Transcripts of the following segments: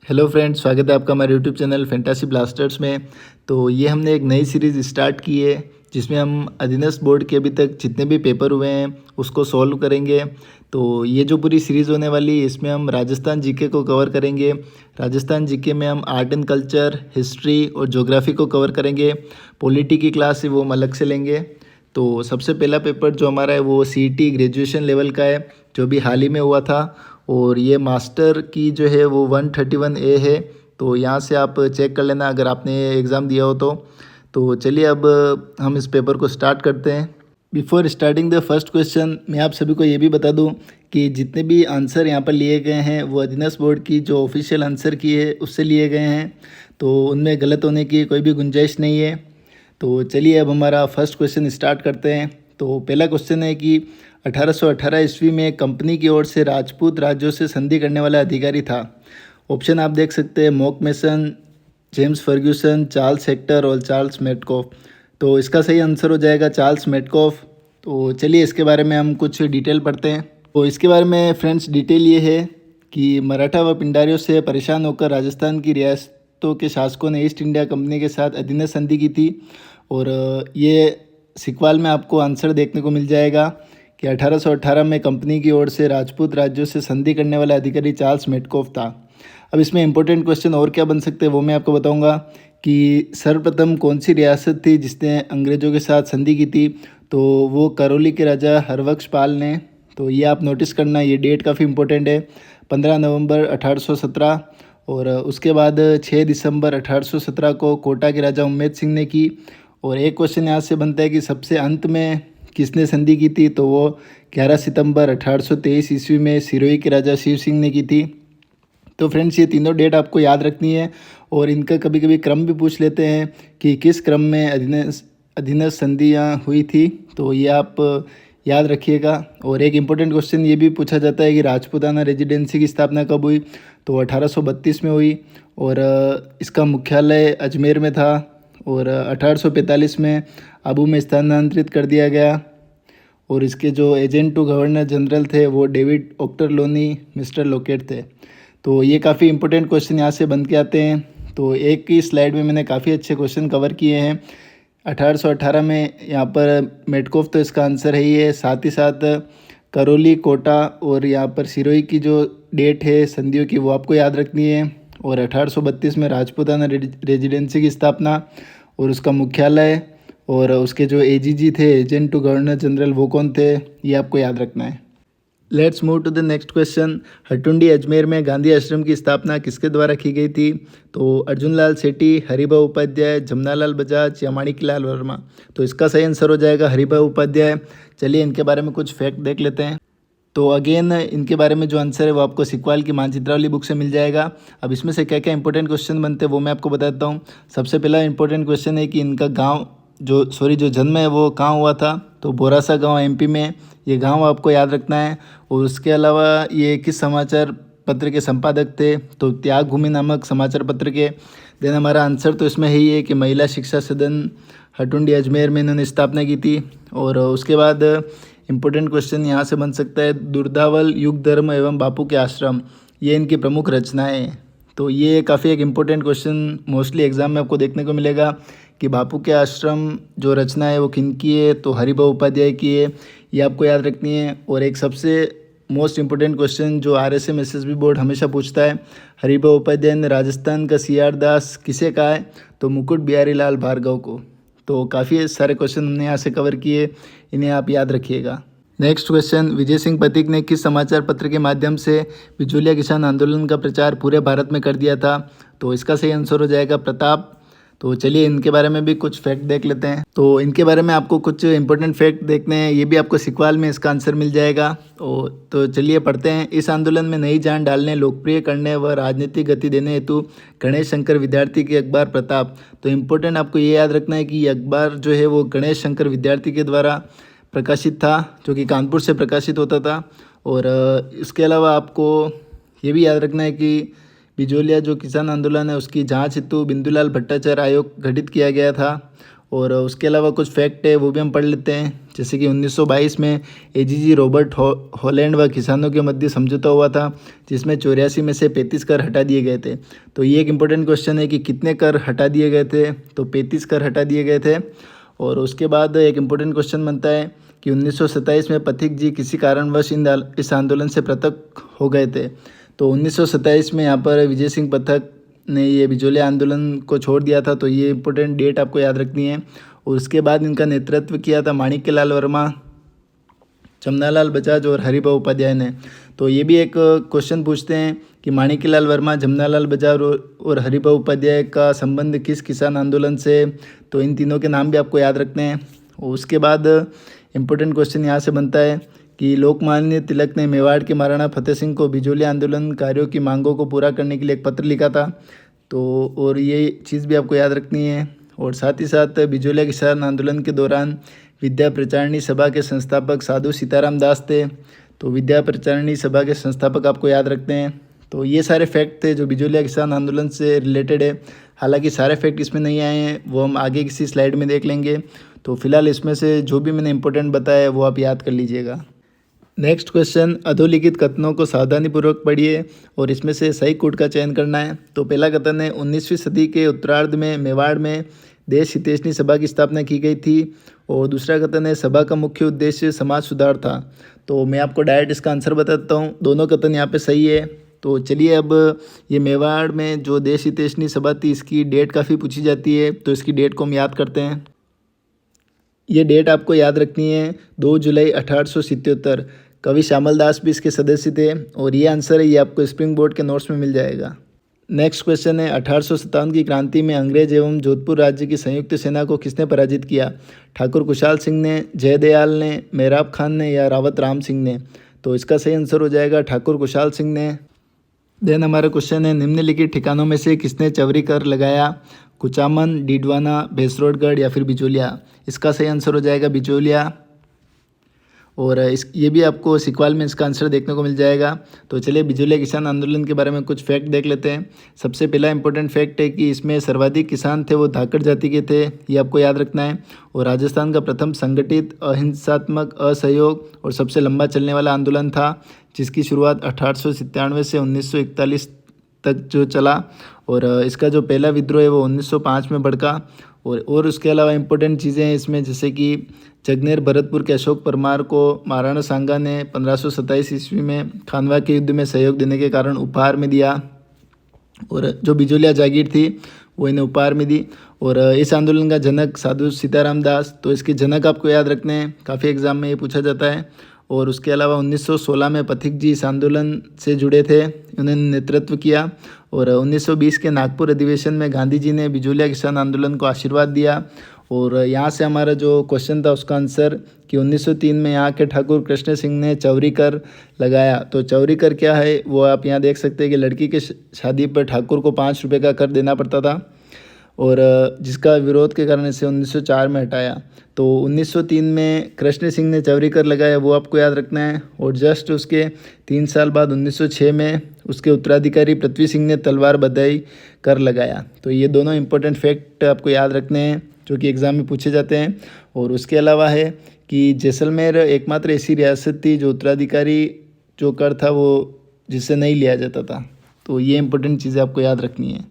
Hello friends, स्वागत है आपका हमारे यूट्यूब चैनल फैंटासी ब्लास्टर्स में। तो ये हमने एक नई सीरीज़ स्टार्ट की है जिसमें हम अधीनस्थ बोर्ड के अभी तक जितने भी पेपर हुए हैं उसको सॉल्व करेंगे। तो ये जो पूरी सीरीज़ होने वाली है इसमें हम राजस्थान जीके को कवर करेंगे। राजस्थान जीके में हम आर्ट एंड कल्चर, हिस्ट्री और ज्योग्राफी को कवर करेंगे। पॉलिटी की क्लास है वो हम अलग से लेंगे। तो सबसे पहला पेपर जो हमारा है वो सीईटी ग्रेजुएशन लेवल का है जो भी हाल ही में हुआ था। और ये मास्टर की जो है वो 131A है। तो यहाँ से आप चेक कर लेना अगर आपने एग्ज़ाम दिया हो तो चलिए अब हम इस पेपर को स्टार्ट करते हैं। Before starting the first question मैं आप सभी को ये भी बता दूं कि जितने भी आंसर यहाँ पर लिए गए हैं वो अधीनस्थ बोर्ड की जो ऑफिशियल आंसर की है उससे लिए गए हैं। तो उनमें गलत होने की कोई भी गुंजाइश नहीं है। तो चलिए अब हमारा फर्स्ट क्वेश्चन स्टार्ट करते हैं। तो पहला क्वेश्चन है कि 1818 ईस्वी में कंपनी की ओर से राजपूत राज्यों से संधि करने वाला अधिकारी था। ऑप्शन आप देख सकते हैं Mock Mason, James Fergusson, Charles Hector और चार्ल्स मेटकॉफ। तो इसका सही आंसर हो जाएगा चार्ल्स मेटकॉफ। तो चलिए इसके बारे में हम कुछ डिटेल पढ़ते हैं। तो इसके बारे में फ्रेंड्स डिटेल ये है कि मराठा व पिंडारियों से परेशान होकर राजस्थान की रियासतों के शासकों ने ईस्ट इंडिया कंपनी के साथ अधीनस्थ संधि की थी। और ये सिकवाल में आपको आंसर देखने को मिल जाएगा कि 1818 में कंपनी की ओर से राजपूत राज्यों से संधि करने वाला अधिकारी चार्ल्स मेटकॉफ था। अब इसमें इंपॉर्टेंट क्वेश्चन और क्या बन सकते हैं वो मैं आपको बताऊंगा कि सर्वप्रथम कौन सी रियासत थी जिसने अंग्रेज़ों के साथ संधि की थी। तो वो करौली के राजा हरबख्श पाल ने। तो ये आप नोटिस करना, ये डेट काफ़ी इंपॉर्टेंट है, 15 नवंबर 1817। और उसके बाद 6 दिसंबर 1817 को कोटा के राजा उम्मेद सिंह ने की। और एक क्वेश्चन यहाँ से बनता है कि सबसे अंत में किसने संधि की थी। तो वो 11 सितंबर 1823 ईस्वी में सिरोही के राजा शिव सिंह ने की थी। तो फ्रेंड्स ये तीनों डेट आपको याद रखनी है और इनका कभी कभी क्रम भी पूछ लेते हैं कि किस क्रम में अधीनस्थ संधियाँ हुई थी। तो ये आप याद रखिएगा। और एक इम्पोर्टेंट क्वेश्चन ये भी पूछा जाता है कि राजपूताना रेजिडेंसी की स्थापना कब हुई। तो 1832 में हुई और इसका मुख्यालय अजमेर में था। और 1845 में आबू में स्थानांतरित कर दिया गया। और इसके जो एजेंट टू गवर्नर जनरल थे वो डेविड ऑक्टरलोनी मिस्टर लोकेट थे। तो ये काफ़ी इंपॉर्टेंट क्वेश्चन यहाँ से बन के आते हैं। तो एक ही स्लाइड में मैंने काफ़ी अच्छे क्वेश्चन कवर किए हैं। 1818 में यहाँ पर मेटकॉफ तो इसका आंसर है ही है, साथ ही साथ करौली, कोटा और यहाँ पर सिरोही की जो डेट है संधियों की वो आपको याद रखनी है। और 1832 में राजपूताना रेजिडेंसी की स्थापना और उसका मुख्यालय और उसके जो एजीजी थे, एजेंट टू गवर्नर जनरल, वो कौन थे ये आपको याद रखना है। Let's move to the next question. Hatundi Ajmer में गांधी आश्रम की स्थापना किसके द्वारा की गई थी। तो अर्जुन लाल सेठी, हरिभाऊ उपाध्याय, जमनालाल बजाज या माणिकलाल वर्मा। तो इसका सही आंसर हो जाएगा हरिभाऊ उपाध्याय। चलिए इनके बारे में कुछ फैक्ट देख लेते हैं। तो अगेन इनके बारे में जो आंसर है वो आपको सिकवाल की मानचित्रावली बुक से मिल जाएगा। अब इसमें से क्या क्या इंपॉर्टेंट क्वेश्चन बनते हैं वो मैं आपको बताता हूँ। सबसे पहला इंपॉर्टेंट क्वेश्चन है कि इनका गांव जो जन्म है वो कहाँ हुआ था। तो बोरासा गांव एमपी में, ये गांव आपको याद रखना है। और उसके अलावा ये किस समाचार पत्र के संपादक थे। तो त्याग भूमि नामक समाचार पत्र के। देन हमारा आंसर तो इसमें यही है कि महिला शिक्षा सदन हटुंडी अजमेर में इन्होंने स्थापना की थी। और उसके बाद इम्पोर्टेंट क्वेश्चन यहाँ से बन सकता है दुर्धावल, युग धर्म एवं बापू के आश्रम, ये इनकी प्रमुख रचनाएं हैं। तो ये काफ़ी एक इम्पोर्टेंट क्वेश्चन मोस्टली एग्जाम में आपको देखने को मिलेगा कि बापू के आश्रम जो रचना है वो किन की है। तो हरिभाऊ उपाध्याय की है, ये आपको याद रखनी है। और एक सबसे मोस्ट इम्पोर्टेंट क्वेश्चन जो RSM SSB बोर्ड हमेशा पूछता है, हरिभाऊ उपाध्याय ने राजस्थान का CR दास किसे कहा है। तो मुकुट बिहारी लाल भार्गव को। तो काफ़ी सारे क्वेश्चन हमने यहाँ से कवर किए, इन्हें आप याद रखिएगा। नेक्स्ट क्वेश्चन, विजय सिंह पथिक ने किस समाचार पत्र के माध्यम से बिचौलिया किसान आंदोलन का प्रचार पूरे भारत में कर दिया था। तो इसका सही आंसर हो जाएगा प्रताप। तो चलिए इनके बारे में भी कुछ फैक्ट देख लेते हैं। तो इनके बारे में आपको कुछ इंपॉर्टेंट फैक्ट देखने हैं, ये भी आपको सिकवाल में इसका आंसर मिल जाएगा। तो चलिए पढ़ते हैं। इस आंदोलन में नई जान डालने, लोकप्रिय करने व राजनीतिक गति देने हेतु गणेश शंकर विद्यार्थी के अखबार प्रताप। तो इम्पोर्टेंट आपको ये याद रखना है कि ये अखबार जो है वो गणेश शंकर विद्यार्थी के द्वारा प्रकाशित था, जो कि कानपुर से प्रकाशित होता था। और इसके अलावा आपको ये भी याद रखना है कि बिजोलिया जो किसान आंदोलन है उसकी जांच हेतु बिंदुलाल भट्टाचार्य आयोग गठित किया गया था। और उसके अलावा कुछ फैक्ट है वो भी हम पढ़ लेते हैं। जैसे कि 1922 में एजीजी रॉबर्ट हॉलैंड व किसानों के मध्य समझौता हुआ था, जिसमें 84 में से 35 कर हटा दिए गए थे। तो ये एक इम्पोर्टेंट क्वेश्चन है कि कितने कर हटा दिए गए थे, तो 35 कर हटा दिए गए थे। और उसके बाद एक इम्पोर्टेंट क्वेश्चन बनता है कि 1927 में पथिक जी किसी कारणवश इस आंदोलन से पृथक हो गए थे। तो 1927 में यहाँ पर विजय सिंह पथक ने ये बिजोलिया आंदोलन को छोड़ दिया था। तो ये इम्पोर्टेंट डेट आपको याद रखनी है। और उसके बाद इनका नेतृत्व किया था माणिक्यलाल वर्मा, जमनालाल बजाज और हरिभाऊ उपाध्याय ने। तो ये भी एक क्वेश्चन पूछते हैं कि माणिक्यलाल वर्मा, जमनालाल बजाज और हरिभाऊ उपाध्याय का संबंध किस किसान आंदोलन से। तो इन तीनों के नाम भी आपको याद रखने हैं। और उसके बाद इम्पोर्टेंट क्वेश्चन यहाँ से बनता है कि लोकमान्य तिलक ने मेवाड़ के महाराणा फतेह सिंह को बिजोलिया आंदोलनकारियों की मांगों को पूरा करने के लिए एक पत्र लिखा था। तो और ये चीज़ भी आपको याद रखनी है। और साथ ही साथ बिजोलिया किसान आंदोलन के दौरान विद्या प्रचारिणी सभा के संस्थापक साधु सीताराम दास थे। तो विद्या प्रचारिणी सभा के संस्थापक आपको याद रखते हैं। तो ये सारे फैक्ट थे जो बिजोलिया किसान आंदोलन से रिलेटेड है। हालांकि सारे फैक्ट इसमें नहीं आए हैं, वो हम आगे किसी स्लाइड में देख लेंगे। तो फिलहाल इसमें से जो भी मैंने इंपॉर्टेंट बताया है वो आप याद कर लीजिएगा। नेक्स्ट क्वेश्चन, अधोलिखित कथनों को सावधानीपूर्वक पढ़िए और इसमें से सही कोड का चयन करना है। तो पहला कथन है 19वीं सदी के उत्तरार्ध में मेवाड़ में देश हितैषणी सभा की स्थापना की गई थी। और दूसरा कथन है सभा का मुख्य उद्देश्य समाज सुधार था। तो मैं आपको डायरेक्ट इसका आंसर बताता हूँ, दोनों कथन यहाँ पे सही है। तो चलिए अब ये मेवाड़ में जो देश हितैषणी सभा थी इसकी डेट काफ़ी पूछी जाती है, तो इसकी डेट को हम याद करते हैं। ये डेट आपको याद रखनी है 2 जुलाई 1877। कवि श्यामल दास भी इसके सदस्य थे। और ये आंसर है, ये आपको स्प्रिंग बोर्ड के नोट्स में मिल जाएगा। नेक्स्ट क्वेश्चन है 1857 की क्रांति में अंग्रेज एवं जोधपुर राज्य की संयुक्त सेना को किसने पराजित किया। ठाकुर खुशहाल सिंह ने, जयदयाल ने, मेहराब खान ने या रावत राम सिंह ने। तो इसका सही आंसर हो जाएगा ठाकुर खुशहाल सिंह ने। देन हमारा क्वेश्चन है निम्नलिखित ठिकानों में से किसने चवरी कर लगाया। कुचामन, डीडवाना, भैंसरोडगढ़ या फिर बिचौलिया। इसका सही आंसर हो जाएगा बिचौलिया। और ये भी आपको सिकवाल में इसका आंसर देखने को मिल जाएगा। तो चलिए बिजोलिया किसान आंदोलन के बारे में कुछ फैक्ट देख लेते हैं। सबसे पहला इंपॉर्टेंट फैक्ट है कि इसमें सर्वाधिक किसान थे वो धाकड़ जाति के थे, ये आपको याद रखना है। और राजस्थान का प्रथम संगठित अहिंसात्मक असहयोग और सबसे लंबा चलने वाला आंदोलन था, जिसकी शुरुआत 1897 से 1941 तक जो चला। और इसका जो पहला विद्रोह है वो 1905 में भड़का। और उसके अलावा इम्पोर्टेंट चीज़ें हैं इसमें, जैसे कि जगनेर भरतपुर के अशोक परमार को महाराणा सांगा ने 1527 ईस्वी में खानवा के युद्ध में सहयोग देने के कारण उपहार में दिया। और जो बिजोलिया जागीर थी वो इन्हें उपहार में दी। और इस आंदोलन का जनक साधु सीताराम दास, तो इसके जनक आपको याद रखने हैं, काफ़ी एग्जाम में ये पूछा जाता है। और उसके अलावा 1916 में पथिक जी इस आंदोलन से जुड़े थे, उन्होंने नेतृत्व किया। और 1920 के नागपुर अधिवेशन में गांधी जी ने बिजोलिया किसान आंदोलन को आशीर्वाद दिया। और यहाँ से हमारा जो क्वेश्चन था उसका आंसर कि 1903 में यहाँ के ठाकुर कृष्ण सिंह ने चौरी कर लगाया। तो चौरी कर क्या है वो आप यहाँ देख सकते हैं कि लड़की के शादी पर ठाकुर को 5 रुपये का कर देना पड़ता था, और जिसका विरोध के कारण इसे 1904 में हटाया। तो 1903 में कृष्ण सिंह ने चौरी कर लगाया, वो आपको याद रखना है। और जस्ट उसके 3 साल बाद 1906 में उसके उत्तराधिकारी पृथ्वी सिंह ने तलवार बधाई कर लगाया। तो ये दोनों इंपॉर्टेंट फैक्ट आपको याद रखने हैं जो कि एग्ज़ाम में पूछे जाते हैं। और उसके अलावा है कि जैसलमेर एकमात्र ऐसी रियासत थी जो उत्तराधिकारी जो कर था वो जिससे नहीं लिया जाता था। तो ये इंपॉर्टेंट चीज़ें आपको याद रखनी है।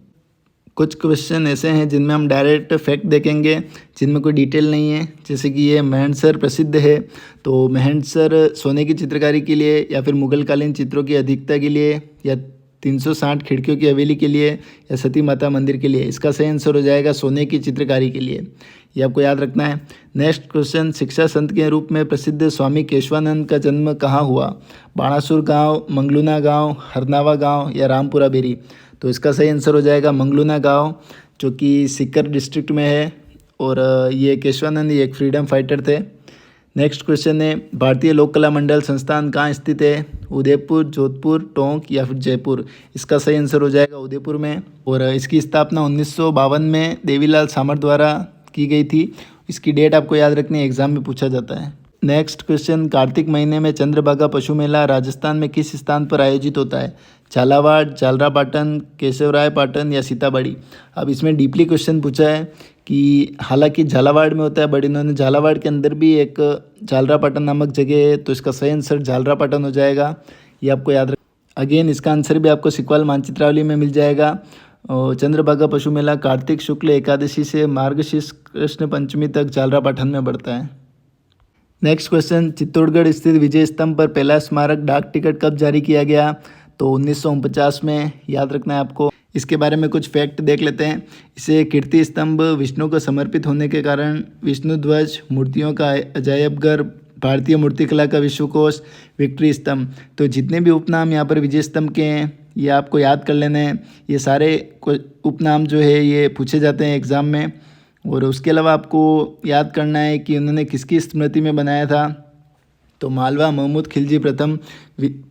कुछ क्वेश्चन ऐसे हैं जिनमें हम डायरेक्ट फैक्ट देखेंगे, जिनमें कोई डिटेल नहीं है। जैसे कि ये मेहंडसर प्रसिद्ध है, तो मेहंडसर सोने की चित्रकारी के लिए या फिर मुगलकालीन चित्रों की अधिकता के लिए या 360 खिड़कियों की हवेली के लिए या सती माता मंदिर के लिए। इसका सही आंसर हो जाएगा सोने की चित्रकारी के लिए, ये आपको याद रखना है। नेक्स्ट क्वेश्चन, शिक्षा संत के रूप में प्रसिद्ध स्वामी केशवानंद का जन्म कहाँ हुआ। बाणासुर गांव, मंगलूना गांव, हरनावा गांव या रामपुरा बेरी। तो इसका सही आंसर हो जाएगा मंगलूना गांव, जो कि सीकर डिस्ट्रिक्ट में है। और ये केशवानंद ये एक फ्रीडम फाइटर थे। नेक्स्ट क्वेश्चन है, भारतीय लोक कला मंडल संस्थान कहाँ स्थित है। उदयपुर, जोधपुर, टोंक या फिर जयपुर। इसका सही आंसर हो जाएगा उदयपुर में। और इसकी स्थापना 1952 में देवीलाल सामर द्वारा की गई थी। इसकी डेट आपको याद रखनी है, एग्जाम में पूछा जाता है। नेक्स्ट क्वेश्चन, कार्तिक महीने में चंद्रभागा पशु मेला राजस्थान में किस स्थान पर आयोजित होता है? झालावाड़, झालरापाटन, केशवराय पाटन या सीताबड़ी? अब इसमें डीपली क्वेश्चन पूछा है कि हालांकि झालावाड़ में होता है, बट इन्होंने झालावाड़ के अंदर भी एक झालरापाटन नामक जगह है, तो इसका सही आंसर झालरापाटन हो जाएगा। ये आपको याद रख। अगेन इसका आंसर भी आपको सिक्वाल मानचित्रावली में मिल जाएगा। और चंद्रभागा पशु मेला कार्तिक शुक्ल एकादशी से मार्गशीर्ष कृष्ण पंचमी तक झालरापाटन में बढ़ता है। नेक्स्ट क्वेश्चन, चित्तौड़गढ़ स्थित विजय स्तंभ पर पहला स्मारक डाक टिकट कब जारी किया गया? तो 1949 में, याद रखना है आपको। इसके बारे में कुछ फैक्ट देख लेते हैं। इसे कीर्ति स्तंभ, विष्णु को समर्पित होने के कारण विष्णु ध्वज, मूर्तियों का अजायब घर, भारतीय मूर्तिकला का विश्वकोश, विक्ट्री स्तंभ, तो जितने भी उपनाम यहाँ पर विजय स्तंभ के हैं ये आपको याद कर लेने हैं। ये सारे उपनाम जो है ये पूछे जाते हैं एग्ज़ाम में। और उसके अलावा आपको याद करना है कि उन्होंने किसकी स्मृति में बनाया था? तो मालवा महमूद खिलजी प्रथम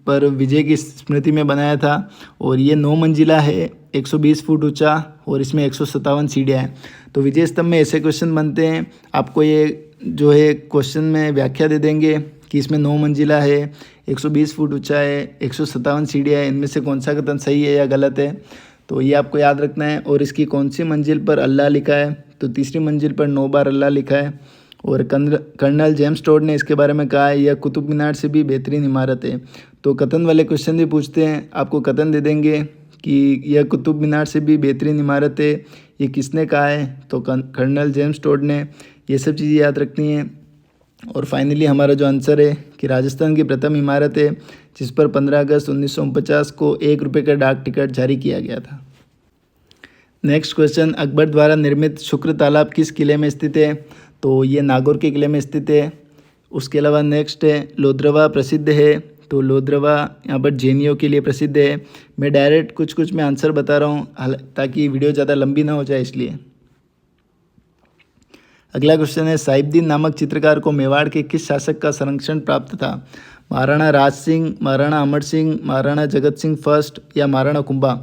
पर विजय की स्मृति में बनाया था। और ये 9 मंजिला है, 120 फुट ऊंचा, और इसमें 157 सीढ़ियाँ हैं। तो विजय स्तंभ में ऐसे क्वेश्चन बनते हैं, आपको ये जो है क्वेश्चन में व्याख्या दे देंगे कि इसमें 9 मंजिला है, 120 फुट ऊंचा है, 157 सीढ़ियाँ है, इनमें से कौन सा कथन सही है या गलत है, तो ये आपको याद रखना है। और इसकी कौन सी मंजिल पर अल्लाह लिखा है? तो तीसरी मंजिल पर 9 बार अल्लाह लिखा है। और कर्नल जेम्स टोड ने इसके बारे में कहा है, यह कुतुब मीनार से भी बेहतरीन इमारत है। तो कथन वाले क्वेश्चन भी पूछते हैं, आपको कथन दे देंगे कि यह कुतुब मीनार से भी बेहतरीन इमारत है, ये किसने कहा है? तो कर्नल जेम्स टोड ने। ये सब चीज़ें याद रखनी है। और फाइनली हमारा जो आंसर है कि राजस्थान की प्रथम इमारत है जिस पर 15 अगस्त 1949 को 1 रुपये का डाक टिकट जारी किया गया था। नेक्स्ट क्वेश्चन, अकबर द्वारा निर्मित शुक्र तालाब किस किले में स्थित है? तो ये नागौर के किले में स्थित है। उसके अलावा नेक्स्ट है, लोद्रवा प्रसिद्ध है। तो लोद्रवा यहाँ पर जैनियों के लिए प्रसिद्ध है। मैं डायरेक्ट कुछ मैं आंसर बता रहा हूँ ताकि वीडियो ज़्यादा लंबी ना हो जाए इसलिए। अगला क्वेश्चन है, साहिबदीन नामक चित्रकार को मेवाड़ के किस शासक का संरक्षण प्राप्त था? महाराणा राज सिंह, महाराणा अमर सिंह, महाराणा जगत सिंह फर्स्ट या महाराणा कुंभा?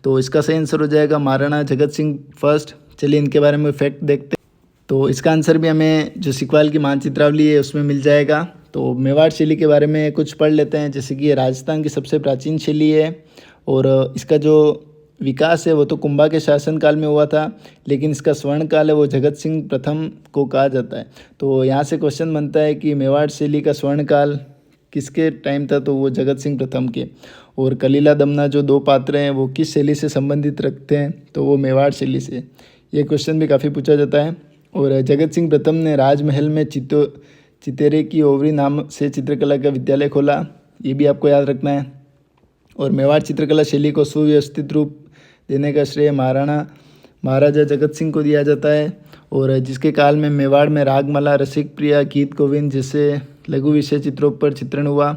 तो इसका सही आंसर हो जाएगा महाराणा जगत सिंह फर्स्ट। चलिए इनके बारे में फैक्ट देखते हैं। तो इसका आंसर भी हमें जो सिक्वाल की मानचित्रावली है उसमें मिल जाएगा। तो मेवाड़ शैली के बारे में कुछ पढ़ लेते हैं। जैसे कि ये राजस्थान की सबसे प्राचीन शैली है और इसका जो विकास है वो तो कुंभा के शासनकाल में हुआ था, लेकिन इसका स्वर्ण काल है वो जगत सिंह प्रथम को कहा जाता है। तो यहाँ से क्वेश्चन बनता है कि मेवाड़ शैली का स्वर्ण काल किसके टाइम था? तो वो जगत सिंह प्रथम के। और कलीला दमना जो 2 पात्र हैं वो किस शैली से संबंधित रखते हैं? तो वो मेवाड़ शैली से। ये क्वेश्चन भी काफ़ी पूछा जाता है। और जगत सिंह प्रथम ने राजमहल में चितेरे की ओवरी नाम से चित्रकला का विद्यालय खोला, ये भी आपको याद रखना है। और मेवाड़ चित्रकला शैली को सुव्यवस्थित रूप देने का श्रेय महाराजा जगत सिंह को दिया जाता है। और जिसके काल में मेवाड़ में रागमाला, रसिक प्रिया, गीत गोविंद जैसे लघु विषय चित्रों पर चित्रण हुआ।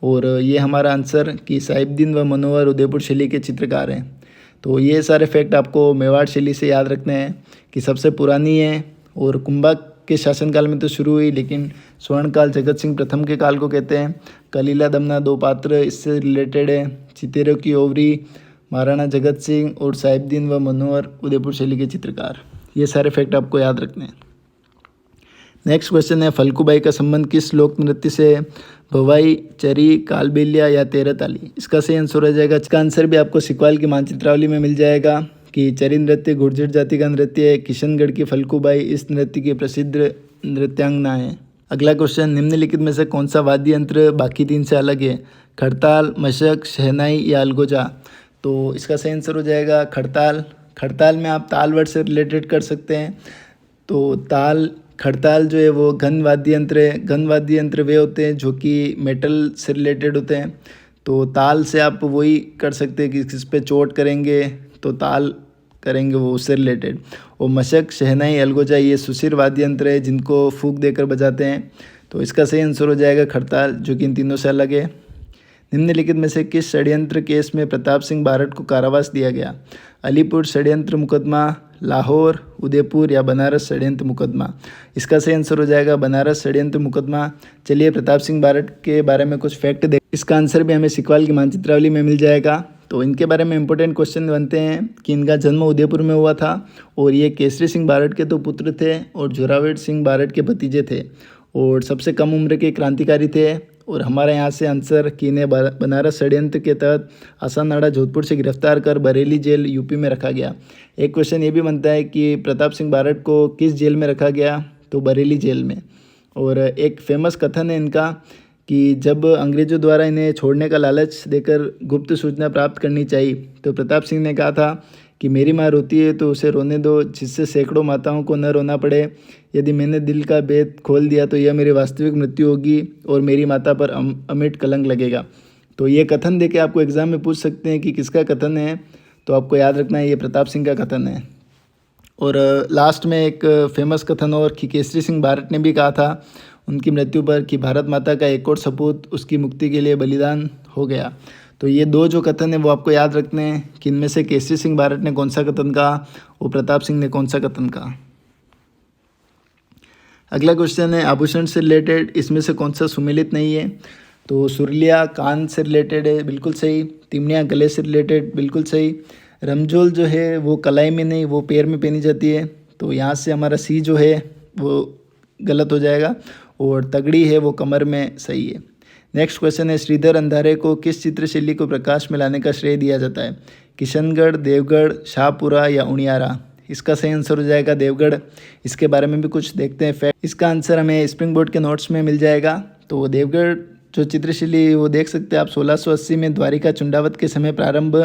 और ये हमारा आंसर कि साहिबदीन व मनोहर उदयपुर शैली के चित्रकार हैं। तो ये सारे फैक्ट आपको मेवाड़ शैली से याद रखने हैं कि सबसे पुरानी है और कुंभा के शासनकाल में तो शुरू हुई, लेकिन स्वर्णकाल जगत सिंह प्रथम के काल को कहते हैं। कलीला दमना 2 पात्र इससे रिलेटेड है। चितेरों की ओवरी महाराणा जगत सिंह और साहिबदीन व मनोहर उदयपुर शैली के चित्रकार। ये सारे फैक्ट आपको याद रखने हैं। नेक्स्ट क्वेश्चन है, फल्गुबाई का संबंध किस लोक नृत्य से है? भवाई, चरी, कालबेलिया या तेरताली? इसका सही आंसर हो जाएगा। इसका आंसर भी आपको सिक्वाल की मानचित्रावली में मिल जाएगा कि चरी नृत्य गुर्जर जाति का नृत्य है। किशनगढ़ की फल्गुबाई इस नृत्य की प्रसिद्ध नृत्यांगना है। अगला क्वेश्चन, निम्नलिखित में से कौन सा वाद्य यंत्र बाकी 3 से अलग है? खड़ताल, मशक, शहनाई या अलगोजा? तो इसका सही आंसर हो जाएगा खड़ताल। खड़ताल में आप ताल वर्ड से रिलेटेड कर सकते हैं। तो खड़ताल जो है वो घन वाद्य यंत्र है। घन वाद्य यंत्र वे होते हैं जो कि मेटल से रिलेटेड होते हैं। तो ताल से आप वही कर सकते हैं कि किस पे चोट करेंगे तो ताल करेंगे, वो उससे रिलेटेड। और मशक, शहनाई, अलगोजा ये सुशिर वाद्य यंत्र है जिनको फूंक देकर बजाते हैं। तो इसका सही आंसर हो जाएगा खड़ताल, जो कि इन तीनों से अलग है। निम्नलिखित में से किस षड्यंत्र केस में प्रताप सिंह बारठ को कारावास दिया गया? अलीपुर षड्यंत्र मुकदमा, लाहौर, उदयपुर या बनारस षड्यंत्र मुकदमा? इसका सही आंसर हो जाएगा बनारस षड्यंत्र मुकदमा। चलिए प्रताप सिंह बारठ के बारे में कुछ फैक्ट देख। इसका आंसर भी हमें सिक्वाल की मानचित्रावली में मिल जाएगा। तो इनके बारे में इंपॉर्टेंट क्वेश्चन बनते हैं कि इनका जन्म उदयपुर में हुआ था और ये केसरी सिंह बारठ के तो पुत्र थे और जोरावर सिंह बारठ के भतीजे थे। और सबसे कम उम्र के क्रांतिकारी थे। और हमारे यहाँ से आंसर कि इन्हें बनारस षड्यंत्र के तहत आसानाड़ा जोधपुर से गिरफ्तार कर बरेली जेल यूपी में रखा गया। एक क्वेश्चन ये भी बनता है कि प्रताप सिंह बारट को किस जेल में रखा गया, तो बरेली जेल में। और एक फेमस कथन है इनका कि जब अंग्रेज़ों द्वारा इन्हें छोड़ने का लालच देकर गुप्त सूचना प्राप्त करनी चाहिए तो प्रताप सिंह ने कहा था कि मेरी माँ रोती है तो उसे रोने दो, जिससे सैकड़ों माताओं को न रोना पड़े। यदि मैंने दिल का भेद खोल दिया तो यह मेरी वास्तविक मृत्यु होगी और मेरी माता पर अमिट कलंक लगेगा। तो ये कथन देके आपको एग्ज़ाम में पूछ सकते हैं कि किसका कथन है, तो आपको याद रखना है ये प्रताप सिंह का कथन है। और लास्ट में एक फेमस कथन और कि केसरी सिंह बारट ने भी कहा था उनकी मृत्यु पर कि भारत माता का एक और सपूत उसकी मुक्ति के लिए बलिदान हो गया। तो ये दो जो कथन है वो आपको याद रखने हैं कि इनमें से केसरी सिंह बारट ने कौन सा कथन कहा और प्रताप सिंह ने कौन सा कथन कहा। अगला क्वेश्चन है आभूषण से रिलेटेड इसमें से कौन सा सुमेलित नहीं है, तो सुरलिया कान से रिलेटेड है, बिल्कुल सही। तिमनिया गले से रिलेटेड, बिल्कुल सही। रमजोल जो है वो कलाई में नहीं, वो पैर में पहनी जाती है, तो यहाँ से हमारा सी जो है वो गलत हो जाएगा। और तगड़ी है वो कमर में, सही है। नेक्स्ट क्वेश्चन है श्रीधर अंधारे को किस चित्रशैली को प्रकाश में लाने का श्रेय दिया जाता है, किशनगढ़, देवगढ़, शाहपुरा या उनियारा। इसका सही आंसर हो जाएगा देवगढ़। इसके बारे में भी कुछ देखते हैं फैक्ट। इसका आंसर हमें स्प्रिंग बोर्ड के नोट्स में मिल जाएगा। तो देवगढ़ जो चित्रशैली वो देख सकते हैं आप 1680 में द्वारिका चुंडावत के समय प्रारंभ।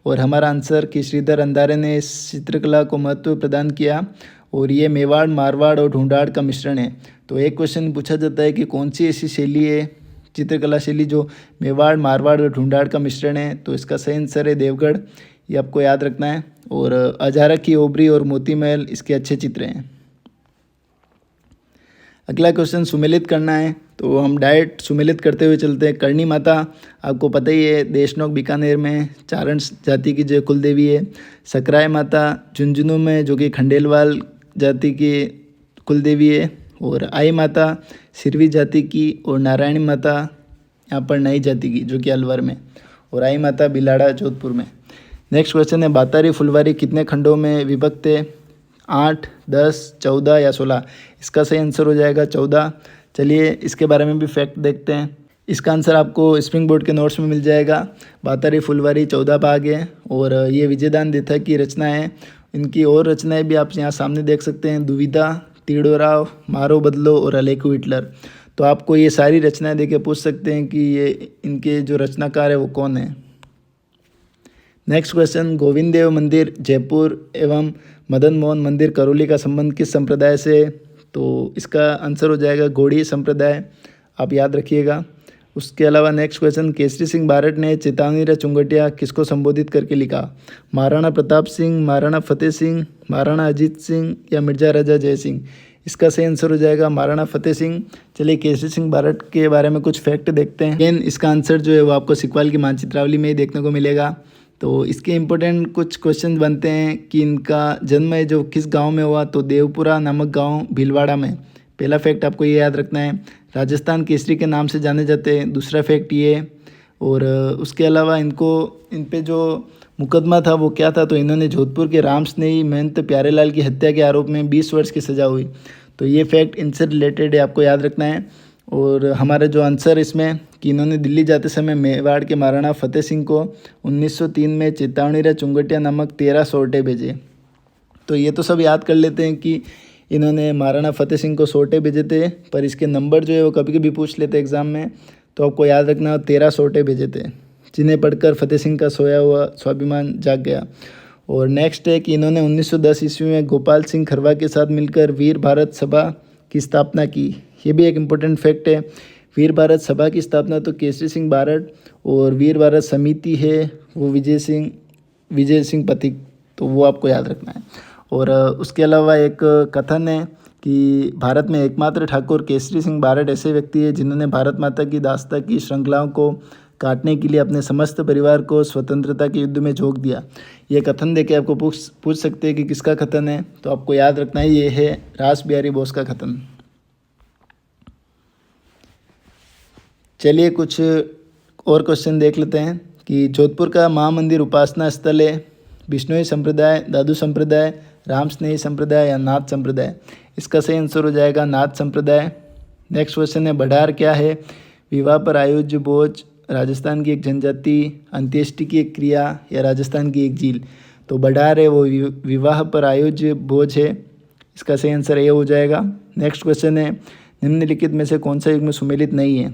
और हमारा आंसर कि श्रीधर अंधारे ने इस चित्रकला को महत्व प्रदान किया और ये मेवाड़, मारवाड़ और ढूंढाड़ का मिश्रण है। तो एक क्वेश्चन पूछा जाता है कि कौन सी ऐसी शैली है चित्रकला शैली जो मेवाड़, मारवाड़ और ढूंढाड़ का मिश्रण है, तो इसका सही आंसर है देवगढ़। ये आपको याद रखना है। और अजारक की ओबरी और मोती महल इसके अच्छे चित्र हैं। अगला क्वेश्चन सुमेलित करना है, तो हम डायरेक्ट सुमेलित करते हुए चलते हैं। करणी माता आपको पता ही है देशनोक बीकानेर में चारण जाति की जो कुल देवी है। सकराय माता झुंझुनू में जो कि खंडेलवाल जाति की कुल देवी है। और आई माता सिरवी जाति की और नारायणी माता यहाँ पर नई जाति की जो कि अलवर में। और आई माता बिलाड़ा जोधपुर में। नेक्स्ट क्वेश्चन है बातारी फुलवारी कितने खंडों में विभक्त है, 8, 10, 14 या 16। इसका सही आंसर हो जाएगा 14। चलिए इसके बारे में भी फैक्ट देखते हैं। इसका आंसर आपको स्प्रिंग बोर्ड के नोट्स में मिल जाएगा। बातारी फुलवारी 14 भाग है और ये विजयदान देथा की रचना है। इनकी और रचनाएं भी आप यहाँ सामने देख सकते हैं, दुविधा, तीड़ोराव, मारो बदलो और अलेकू हिटलर। तो आपको ये सारी रचनाएं देके पूछ सकते हैं कि ये इनके जो रचनाकार है वो कौन है। नेक्स्ट क्वेश्चन गोविंद देव मंदिर जयपुर एवं मदन मोहन मंदिर करौली का संबंध किस संप्रदाय से है, तो इसका आंसर हो जाएगा गौड़ीय संप्रदाय, आप याद रखिएगा। उसके अलावा नेक्स्ट क्वेश्चन केसरी सिंह बारट ने चेतावनी चुंगटिया किसको संबोधित करके लिखा, महाराणा प्रताप सिंह, महाराणा फतेह सिंह, महाराणा अजीत सिंह या मिर्जा राजा जय सिंह। इसका सही आंसर हो जाएगा महाराणा फतेह सिंह। चलिए केसरी सिंह बारट के बारे में कुछ फैक्ट देखते हैं। लेकिन इसका आंसर जो है वो आपको सिकवाल की मानचित्रावली में ही देखने को मिलेगा। तो इसके इम्पोर्टेंट कुछ क्वेश्चन बनते हैं कि इनका जन्म है जो किस गांव में हुआ, तो देवपुरा नामक गांव भीलवाड़ा में। पहला फैक्ट आपको ये याद रखना है। राजस्थान केसरी के नाम से जाने जाते हैं, दूसरा फैक्ट ये है। और उसके अलावा इन पे जो मुकदमा था वो क्या था, तो इन्होंने जोधपुर के राम स्नेही महंत प्यारेलाल की हत्या के आरोप में 20 वर्ष की सज़ा हुई। तो ये फैक्ट इनसे रिलेटेड है, आपको याद रखना है। और हमारा जो आंसर इसमें कि इन्होंने दिल्ली जाते समय मेवाड़ के महाराणा फतेह सिंह को 1903 में चेतावनी चुंगटिया नामक 13 सोरठे भेजे। तो ये तो सब याद कर लेते हैं कि इन्होंने महाराणा फतेह सिंह को सोरठे भेजे थे, पर इसके नंबर जो है वो कभी कभी पूछ लेते एग्ज़ाम में। तो आपको याद रखना 13 सोरठे भेजे थे, जिन्हें पढ़कर फतेह सिंह का सोया हुआ स्वाभिमान जाग गया। और नेक्स्ट है कि इन्होंने 1910 ईस्वी में गोपाल सिंह खरवा के साथ मिलकर वीर भारत सभा की स्थापना की। ये भी एक इम्पोर्टेंट फैक्ट है। वीर भारत सभा की स्थापना तो केसरी सिंह बारट, और वीर भारत समिति है वो विजय सिंह पथिक, तो वो आपको याद रखना है। और उसके अलावा एक कथन है कि भारत में एकमात्र ठाकुर केसरी सिंह बारट ऐसे व्यक्ति है जिन्होंने भारत माता की दास्ता की श्रृंखलाओं को काटने के लिए अपने समस्त परिवार को स्वतंत्रता के युद्ध में झोंक दिया। ये कथन देके आपको पूछ सकते हैं कि किसका कथन है, तो आपको याद रखना है ये है रास बिहारी बोस का कथन। चलिए कुछ और क्वेश्चन देख लेते हैं कि जोधपुर का महामंदिर उपासना स्थल है बिश्नोई संप्रदाय, दादू संप्रदाय, राम स्नेही संप्रदाय या नाथ संप्रदाय। इसका सही आंसर हो जाएगा नाथ संप्रदाय। नेक्स्ट क्वेश्चन है बढ़ार क्या है? विवाह पर आयोज्य भोज, राजस्थान की एक जनजाति, अंत्येष्टि की एक क्रिया या राजस्थान की एक झील। तो बढ़ार है वो विवाह पर आयोज्य भोज है, इसका सही आंसर ए हो जाएगा। नेक्स्ट क्वेश्चन है निम्नलिखित में से कौन सा युग में सुमेलित नहीं है?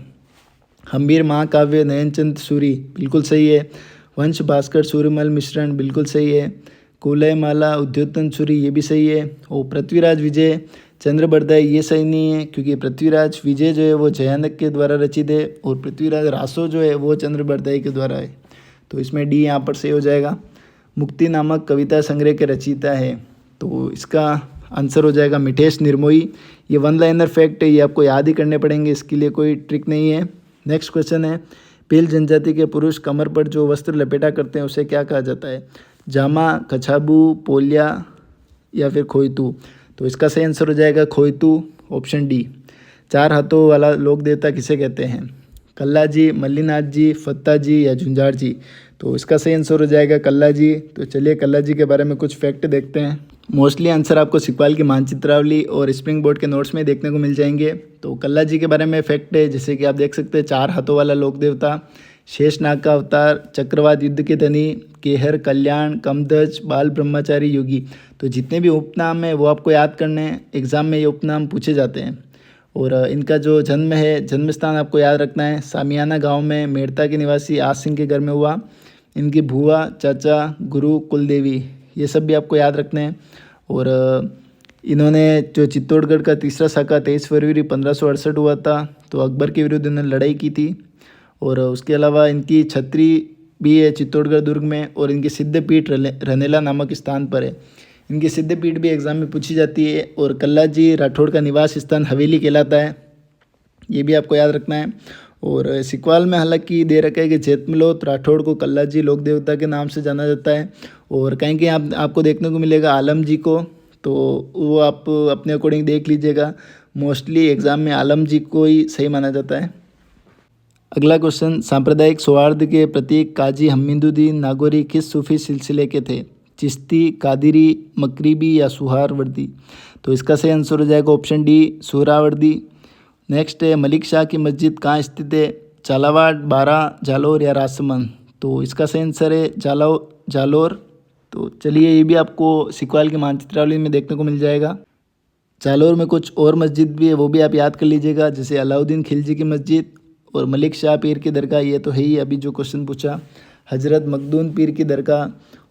हम्बीर महाकाव्य नयनचंद सूरी बिल्कुल सही है। वंश भास्कर सूर्यमल मिश्रण बिल्कुल सही है। कुलयमाला उद्योतन सूरी ये भी सही है। और पृथ्वीराज विजय चंद्रबरदाई ये सही नहीं है, क्योंकि पृथ्वीराज विजय जो है वो जयानक के द्वारा रचित है और पृथ्वीराज रासो जो है वो चंद्रबरदाई के द्वारा है। तो इसमें डी यहाँ पर सही हो जाएगा। मुक्ति नामक कविता संग्रह के रचयिता है, तो इसका आंसर हो जाएगा मिठेश निर्मोही। ये वन लाइनर फैक्ट है, ये आपको याद ही करने पड़ेंगे, इसके लिए कोई ट्रिक नहीं है। नेक्स्ट क्वेश्चन है भील जनजाति के पुरुष कमर पर जो वस्त्र लपेटा करते हैं उसे क्या कहा जाता है? जामा, कछाबू, पोलिया या फिर खोइतू। तो इसका सही आंसर हो जाएगा खोइतू, ऑप्शन डी। 4 हाथों वाला लोक देवता किसे कहते हैं? कल्ला जी, मल्लीनाथ जी, फत्ता जी या झुंझार जी। तो इसका सही आंसर हो जाएगा कल्ला जी। तो चलिए कल्ला जी के बारे में कुछ फैक्ट देखते हैं। मोस्टली आंसर आपको सिकपाल की मानचित्रावली और स्प्रिंग बोर्ड के नोट्स में देखने को मिल जाएंगे। तो कल्ला जी के बारे में फैक्ट है, जैसे कि आप देख सकते हैं 4 हाथों वाला लोक देवता, शेषनाग का अवतार, चक्रवात युद्ध के धनी, केहर, कल्याण, कमदज, बाल ब्रह्मचारी, योगी। तो जितने भी उपनाम है वो आपको याद करने हैं, एग्जाम में ये उपनाम पूछे जाते हैं। और इनका जो जन्म है, जन्म स्थान आपको याद रखना है, सामियाना गांव में मेड़ता के निवासी आज सिंह के घर में हुआ। इनकी भूआ, चाचा, गुरु, कुलदेवी ये सब भी आपको याद रखने हैं। और इन्होंने जो चित्तौड़गढ़ का तीसरा साका 23 फरवरी 1568 हुआ था, तो अकबर के विरुद्ध इन्होंने लड़ाई की थी। और उसके अलावा इनकी छतरी भी है चित्तौड़गढ़ दुर्ग में, और इनकी सिद्धपीठ रनेला नामक स्थान पर है। इनकी सिद्धपीठ भी एग्जाम में पूछी जाती है। और कल्ला जी राठौड़ का निवास स्थान हवेली कहलाता है, ये भी आपको याद रखना है। और सिकवाल में हालांकि दे रखा है कि जेतमलोत राठौड़ को कल्ला जी लोक देवता के नाम से जाना जाता है। और कहीं कहीं आपको देखने को मिलेगा आलम जी को, तो वो आप अपने अकॉर्डिंग देख लीजिएगा। मोस्टली एग्ज़ाम में आलम जी को ही सही माना जाता है। अगला क्वेश्चन, सांप्रदायिक सौहार्द के प्रतीक काजी हमीदुद्दीन नागौरी किस सूफी सिलसिले के थे? चिश्ती, कादिरी, मकरीबी या सुहरावर्दी। तो इसका सही आंसर हो जाएगा ऑप्शन डी, सुहरावर्दी। नेक्स्ट है मलिक शाह की मस्जिद कहाँ स्थित है? झालावाड़, बारा, जालोर या राजसमंद। तो इसका सही आंसर है जालोर। तो चलिए ये भी आपको सिकवाल के मानचित्रावली में देखने को मिल जाएगा। जालोर में कुछ और मस्जिद भी है, वो भी आप याद कर लीजिएगा, जैसे अलाउद्दीन खिलजी की मस्जिद और मलिक शाह पीर की दरगाह, ये तो है ही अभी जो क्वेश्चन पूछा। हजरत मखदूम पीर की दरगाह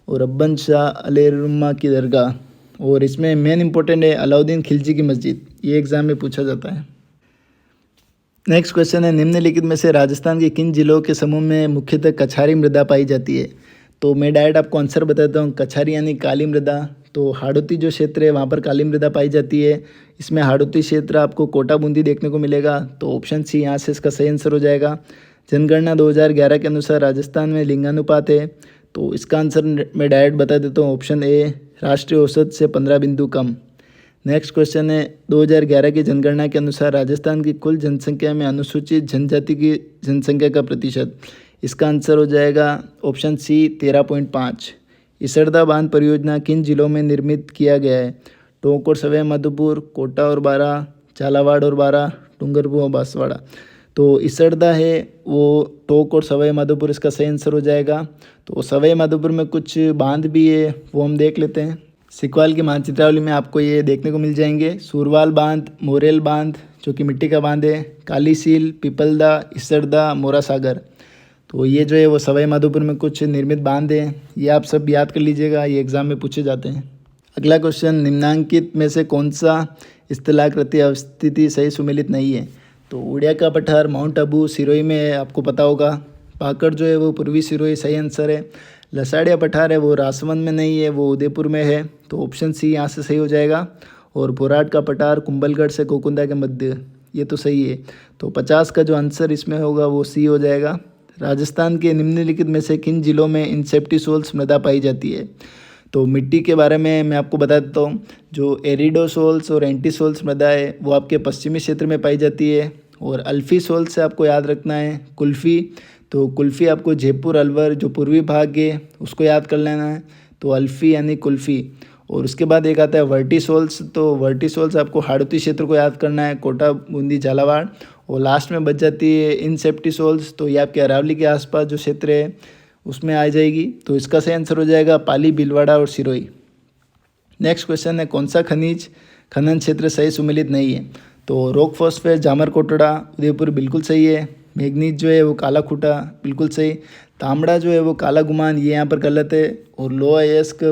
और अब्बन शाह अलेरुम्मा की दरगाह। और इसमें मेन इंपॉर्टेंट है अलाउद्दीन खिलजी की मस्जिद, ये एग्ज़ाम में पूछा जाता है। नेक्स्ट क्वेश्चन है निम्नलिखित में से राजस्थान के किन जिलों के समूह में मुख्यतः कछारी मृदा पाई जाती है? तो मैं डायरेक्ट आपको आंसर बताता हूँ। कछारी यानी काली मृदा, तो हाड़ौती जो क्षेत्र है वहाँ पर काली मृदा पाई जाती है। इसमें हाड़ौती क्षेत्र आपको कोटा बूंदी देखने को मिलेगा, तो ऑप्शन सी यहाँ से इसका सही आंसर हो जाएगा। जनगणना 2011 के अनुसार राजस्थान में लिंगानुपात है, तो इसका आंसर मैं डायरेक्ट बता देता हूँ, ऑप्शन ए, राष्ट्रीय औसत से 15 बिंदु कम। नेक्स्ट क्वेश्चन है 2011 की जनगणना के अनुसार राजस्थान की कुल जनसंख्या में अनुसूचित जनजाति की जनसंख्या का प्रतिशत। इसका आंसर हो जाएगा ऑप्शन सी, 13.5। इसरदा बांध परियोजना किन जिलों में निर्मित किया गया है? टोंक और सवाई माधोपुर, कोटा और बारा, झालावाड़ और बारा, डूंगरपुर और बांसवाड़ा। तो इसरदा है वो टोंक और सवाई माधोपुर, इसका सही आंसर हो जाएगा। तो सवाई माधोपुर में कुछ बांध भी है, वो हम देख लेते हैं। सिकवाल की मानचित्रावली में आपको ये देखने को मिल जाएंगे, सूरवाल बांध, मोरेल बांध जो कि मिट्टी का बांध है, काली सील, पिपलदा, इसरदा, मोरा सागर। तो ये जो है वो सवाई माधोपुर में कुछ निर्मित बांध हैं, ये आप सब याद कर लीजिएगा, ये एग्ज़ाम में पूछे जाते हैं। अगला क्वेश्चन, निम्नांकित में से कौन सा स्थलाकृति अवस्थिति सही सुमेलित नहीं है? तो उड़िया का पठार माउंट आबू सिरोही में है, आपको पता होगा। पाकड़ जो है वो पूर्वी सिरोही सही आंसर है। लसाड़िया पठार है वो राजसमंद में नहीं है, वो उदयपुर में है, तो ऑप्शन सी यहाँ से सही हो जाएगा। और बोराट का पठार कुंभलगढ़ से कोकुंदा के मध्य, ये तो सही है। तो 50 का जो आंसर इसमें होगा वो सी हो जाएगा। राजस्थान के निम्नलिखित में से किन जिलों में इंसेप्टिसोल्स मृदा पाई जाती है? तो मिट्टी के बारे में मैं आपको बता देता हूँ। जो एरिडोसोल्स और एंटीसोल्स मृदा है वो आपके पश्चिमी क्षेत्र में पाई जाती है। और अल्फी सोल्स से आपको याद रखना है कुल्फ़ी, तो कुल्फ़ी आपको जयपुर अलवर जो पूर्वी भाग है उसको याद कर लेना है, तो अल्फ़ी यानी कुल्फ़ी। और उसके बाद एक आता है वर्टिसोल्स। तो वर्टिसोल्स आपको हाड़ौती क्षेत्र को याद करना है, कोटा, बूंदी, झालावाड़। और लास्ट में बच जाती है इंसेप्टिसोल्स, तो ये आपके अरावली के आसपास जो क्षेत्र है उसमें आ जाएगी। तो इसका सही आंसर हो जाएगा पाली, भीलवाड़ा और सिरोही। नेक्स्ट क्वेश्चन है, कौन सा खनिज खनन क्षेत्र सही सुमेलित नहीं है? तो रॉक फॉस्फेट, जामर कोटड़ा, उदयपुर बिल्कुल सही है। मैग्नीज जो है वो काला खूटा बिल्कुल सही। तांबड़ा जो है वो काला गुमान, ये यहाँ पर गलत है। और लोहा अयस्क,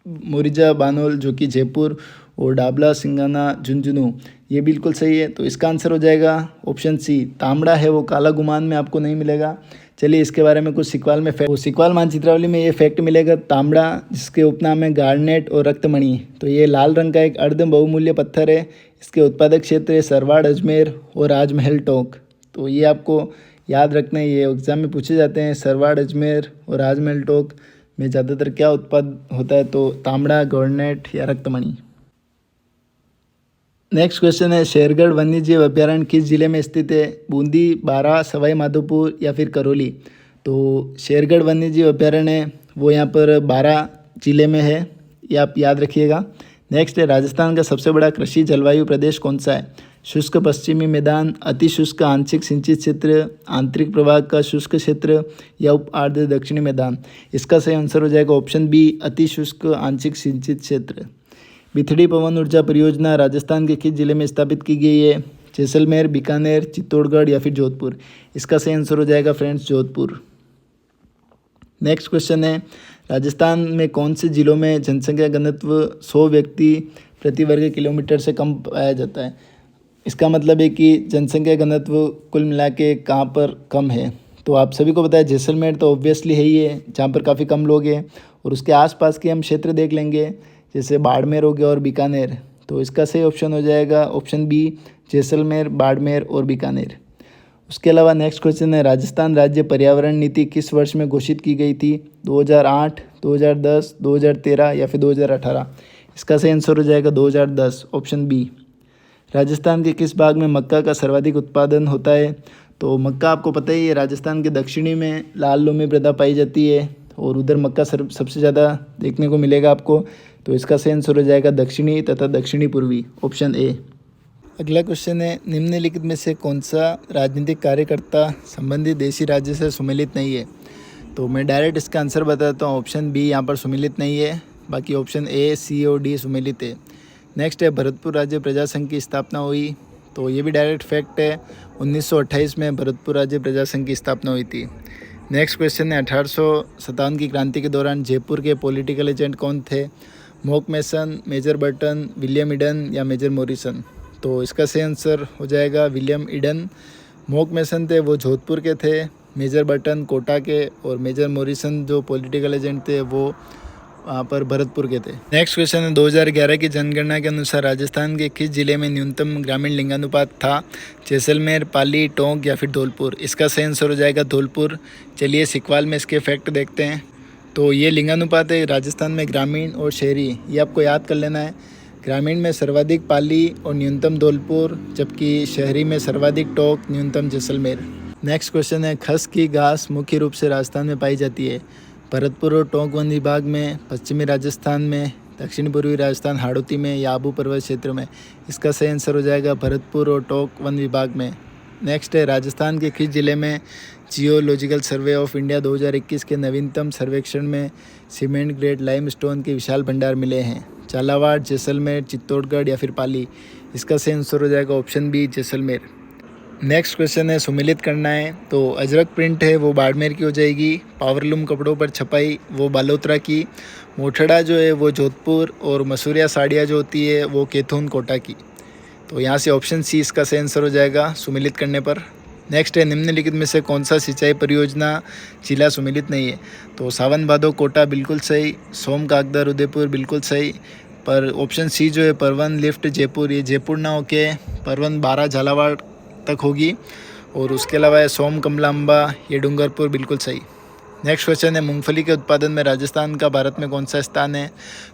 मोरिजा बानोल जो कि जयपुर, और डाबला, सिंगाना, झुंझुनू ये बिल्कुल सही है। तो इसका आंसर हो जाएगा ऑप्शन सी, तांबड़ा है वो काला गुमान में आपको नहीं मिलेगा। चलिए इसके बारे में कुछ सिकवाल में फैक्ट, सिकवाल मानचित्रावली में ये फैक्ट मिलेगा, तांबड़ा जिसके उपनाम है गार्नेट और रक्तमणि, तो ये लाल रंग का एक अर्ध बहुमूल्य पत्थर है। इसके उत्पादक क्षेत्र है सरवाड़, अजमेर और राजमहल टोंक। तो ये आपको याद रखना है, ये एग्जाम में पूछे जाते हैं। सरवाड़, अजमेर और राजमहल टोंक में ज़्यादातर क्या उत्पाद होता है? तो तांबड़ा, गार्नेट या रक्तमणि। नेक्स्ट क्वेश्चन है, शेरगढ़ वन्यजीव अभ्यारण्य किस जिले में स्थित है? बूंदी, बारा, सवाई माधोपुर या फिर करौली? तो शेरगढ़ वन्यजीव अभ्यारण्य है वो यहाँ पर बारा जिले में है, ये आप याद रखिएगा। नेक्स्ट है, राजस्थान का सबसे बड़ा कृषि जलवायु प्रदेश कौन सा है? शुष्क पश्चिमी मैदान, अति शुष्क आंशिक सिंचित क्षेत्र, आंतरिक प्रवाह का शुष्क क्षेत्र या उप आर्द्र दक्षिणी मैदान? इसका सही आंसर हो जाएगा ऑप्शन बी, अति शुष्क आंशिक सिंचित क्षेत्र। बिथड़ी पवन ऊर्जा परियोजना राजस्थान के किस जिले में स्थापित की गई है? जैसलमेर, बीकानेर, चित्तौड़गढ़ या फिर जोधपुर? इसका सही आंसर हो जाएगा फ्रेंड्स जोधपुर। नेक्स्ट क्वेश्चन है, राजस्थान में कौन से जिलों में जनसंख्या घनत्व 100 व्यक्ति प्रति वर्ग किलोमीटर से कम पाया जाता है? इसका मतलब है कि जनसंख्या घनत्व कुल मिला के कहाँ पर कम है? तो आप सभी को पता है जैसलमेर तो ऑब्वियसली है ही है, जहाँ पर काफ़ी कम लोग हैं। और उसके आसपास के हम क्षेत्र देख लेंगे, जैसे बाड़मेर हो गया और बीकानेर। तो इसका सही ऑप्शन हो जाएगा ऑप्शन बी, जैसलमेर, बाड़मेर और बीकानेर। उसके अलावा नेक्स्ट क्वेश्चन है, राजस्थान राज्य पर्यावरण नीति किस वर्ष में घोषित की गई थी? 2008, 2010, 2013 या फिर 2018? इसका सही आंसर हो जाएगा 2010, ऑप्शन बी। राजस्थान के किस भाग में मक्का का सर्वाधिक उत्पादन होता है? तो मक्का आपको पता ही है, राजस्थान के दक्षिणी में लाल लोमी मृदा पाई जाती है और उधर मक्का सबसे ज़्यादा देखने को मिलेगा आपको। तो इसका सही आंसर हो जाएगा दक्षिणी तथा दक्षिणी पूर्वी, ऑप्शन ए। अगला क्वेश्चन है, निम्नलिखित में से कौन सा राजनीतिक कार्यकर्ता संबंधित देशी राज्य से सुमेलित नहीं है? तो मैं डायरेक्ट इसका आंसर बताता हूँ, ऑप्शन बी यहाँ पर सुमेलित नहीं है, बाकी ऑप्शन ए, सी और डी सुमेलित है। नेक्स्ट है, भरतपुर राज्य प्रजा संघ की स्थापना हुई? तो ये भी डायरेक्ट फैक्ट है, 1928 में भरतपुर राज्य प्रजा संघ की स्थापना हुई थी। नेक्स्ट क्वेश्चन है, 1857 की क्रांति के दौरान जयपुर के पॉलिटिकल एजेंट कौन थे? मोक मैसन, मेजर बर्टन, विलियम ईडन या मेजर मॉरिसन? तो इसका सही आंसर हो जाएगा विलियम ईडन। मोक मैसन थे वो जोधपुर के थे, मेजर बर्टन कोटा के और मेजर मॉरिसन जो पॉलिटिकल एजेंट थे वो वहाँ पर भरतपुर के थे। नेक्स्ट क्वेश्चन है, 2011 की जनगणना के अनुसार राजस्थान के किस जिले में न्यूनतम ग्रामीण लिंगानुपात था? जैसलमेर, पाली, टोंक या फिर धौलपुर? इसका सही आंसर हो जाएगा धौलपुर। चलिए सिकवाल में इसके फैक्ट देखते हैं। तो ये लिंगानुपात है राजस्थान में ग्रामीण और शहरी, ये आपको याद कर लेना है। ग्रामीण में सर्वाधिक पाली और न्यूनतम धौलपुर, जबकि शहरी में सर्वाधिक टोंक, न्यूनतम जैसलमेर। नेक्स्ट क्वेश्चन है, खस की घास मुख्य रूप से राजस्थान में पाई जाती है? भरतपुर और टोंक वन विभाग में, पश्चिमी राजस्थान में, दक्षिण पूर्वी राजस्थान हाड़ौती में या आबू पर्वत क्षेत्र में? इसका सही आंसर हो जाएगा भरतपुर और टोंक वन विभाग में। नेक्स्ट है, राजस्थान के किस जिले में जियोलॉजिकल सर्वे ऑफ इंडिया 2021 के नवीनतम सर्वेक्षण में सीमेंट ग्रेड लाइमस्टोन के विशाल भंडार मिले हैं? झालावाड़, जैसलमेर, चित्तौड़गढ़ या फिर पाली? इसका सही आंसर हो जाएगा option B, Jaisalmer. Next question है, सुमेलित करना है। तो अजरक प्रिंट है वो बाड़मेर की हो जाएगी, पावरलूम कपड़ों पर छपाई वो बालोतरा की, मोठड़ा जो है वो जोधपुर और मसूरिया साड़ियाँ जो होती है वो कैथून कोटा की। तो यहाँ से ऑप्शन सी इसका सही आंसर हो जाएगा सुमेलित करने पर। नेक्स्ट है, निम्नलिखित में से कौन सा सिंचाई परियोजना जिला सुमेलित नहीं है? तो सावन भादो कोटा बिल्कुल सही, सोम कागदर उदयपुर बिल्कुल सही, पर ऑप्शन सी जो है परवन लिफ्ट जयपुर, ये जयपुर ना होके परवन 12 झालावाड़ तक होगी। और उसके अलावा है सोम कमलाम्बा, ये डूंगरपुर बिल्कुल सही। नेक्स्ट क्वेश्चन है, मूंगफली के उत्पादन में राजस्थान का भारत में कौन सा स्थान है?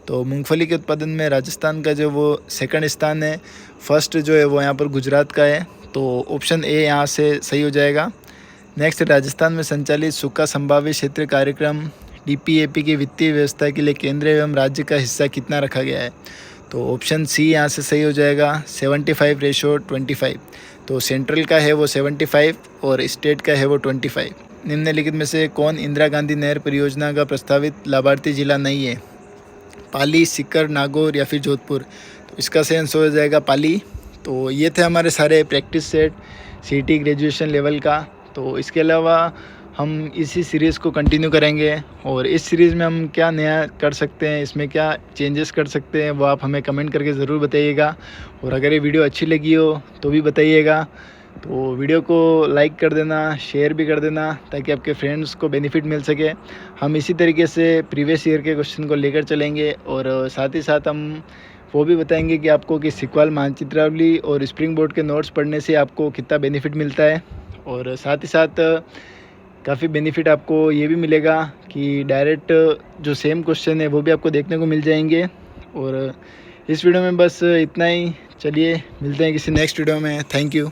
तो मूंगफली के उत्पादन में राजस्थान का जो वो सेकंड स्थान है, फर्स्ट जो है वो यहाँ पर गुजरात का है। तो ऑप्शन ए यहाँ से सही हो जाएगा। नेक्स्ट, राजस्थान में संचालित सूखा संभाव्य क्षेत्र कार्यक्रम DPAP की वित्तीय व्यवस्था के लिए केंद्र एवं राज्य का हिस्सा कितना रखा गया है। तो ऑप्शन सी यहाँ से सही हो जाएगा 75:25। तो सेंट्रल का है वो 75 और स्टेट का है वो 25। निम्नलिखित में से कौन इंदिरा गांधी नहर परियोजना का प्रस्तावित लाभार्थी जिला नहीं है। पाली, सीकर, नागौर या फिर जोधपुर। तो इसका सही आंसर हो जाएगा पाली। तो ये थे हमारे सारे practice set CET graduation level का। तो इसके अलावा हम इसी सीरीज़ को कंटिन्यू करेंगे और इस सीरीज़ में हम क्या नया कर सकते हैं, इसमें क्या चेंजेस कर सकते हैं, वो आप हमें कमेंट करके ज़रूर बताइएगा। और अगर ये वीडियो अच्छी लगी हो तो भी बताइएगा। तो वीडियो को लाइक कर देना, शेयर भी कर देना ताकि आपके फ्रेंड्स को बेनिफिट मिल सके। हम इसी तरीके से प्रीवियस ईयर के क्वेश्चन को लेकर चलेंगे और साथ ही साथ हम वो भी बताएंगे कि आपको कि सिक्वाल, मानचित्रावली और स्प्रिंग बोर्ड के नोट्स पढ़ने से आपको कितना बेनिफिट मिलता है। और साथ ही साथ काफ़ी बेनिफिट आपको ये भी मिलेगा कि डायरेक्ट जो सेम क्वेश्चन है वो भी आपको देखने को मिल जाएंगे। और इस वीडियो में बस इतना ही। चलिए मिलते हैं किसी नेक्स्ट वीडियो में। Thank you.